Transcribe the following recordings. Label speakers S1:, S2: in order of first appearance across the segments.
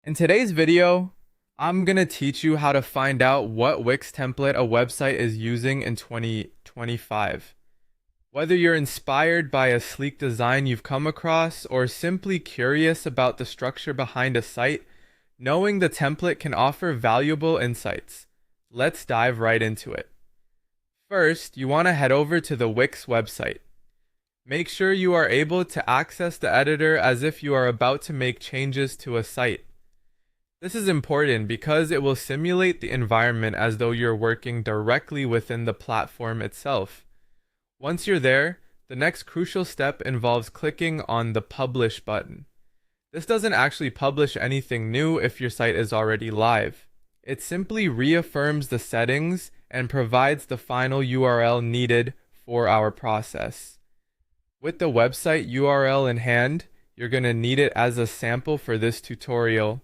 S1: In today's video, I'm going to teach you how to find out what Wix template a website is using in 2025. Whether you're inspired by a sleek design you've come across or simply curious about the structure behind a site, knowing the template can offer valuable insights. Let's dive right into it. First, you want to head over to the Wix website. Make sure you are able to access the editor as if you are about to make changes to a site. This is important because it will simulate the environment as though you're working directly within the platform itself. Once you're there, the next crucial step involves clicking on the Publish button. This doesn't actually publish anything new if your site is already live. It simply reaffirms the settings and provides the final URL needed for our process. With the website URL in hand, you're going to need it as a sample for this tutorial.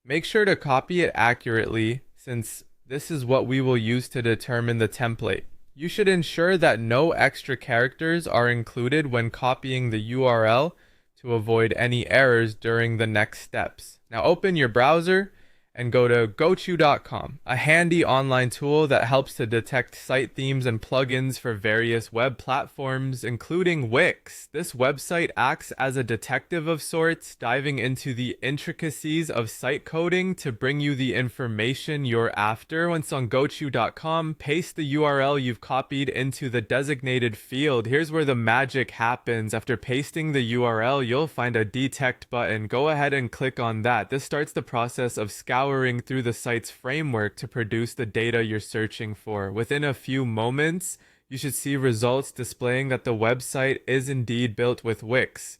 S1: Make sure to copy it accurately, since this is what we will use to determine the template. You should ensure that no extra characters are included when copying the URL to avoid any errors during the next steps. Now open your browser and go to gochu.com, a handy online tool that helps to detect site themes and plugins for various web platforms, including Wix. This website acts as a detective of sorts, diving into the intricacies of site coding to bring you the information you're after. Once on gochu.com, paste the URL you've copied into the designated field. Here's where the magic happens. After pasting the URL, you'll find a detect button. Go ahead and click on that. This starts the process of scouring through the site's framework to produce the data you're searching for. Within a few moments, you should see results displaying that the website is indeed built with Wix.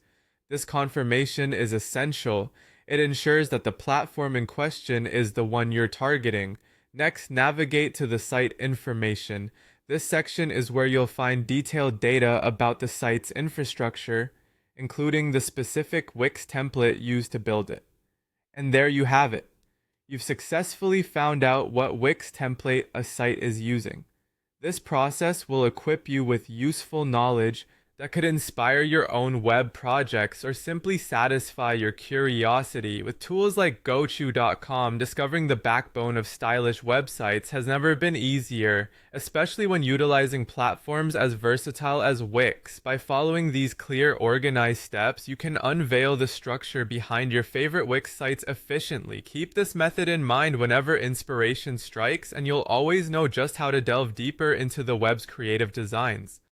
S1: This confirmation is essential. It ensures that the platform in question is the one you're targeting. Next, navigate to the site information. This section is where you'll find detailed data about the site's infrastructure, including the specific Wix template used to build it. And there you have it. You've successfully found out what Wix template a site is using. This process will equip you with useful knowledge that could inspire your own web projects or simply satisfy your curiosity. With tools like gochu.com, discovering the backbone of stylish websites has never been easier, especially when utilizing platforms as versatile as Wix. By following these clear, organized steps, you can unveil the structure behind your favorite Wix sites efficiently. Keep this method in mind whenever inspiration strikes, and you'll always know just how to delve deeper into the web's creative designs.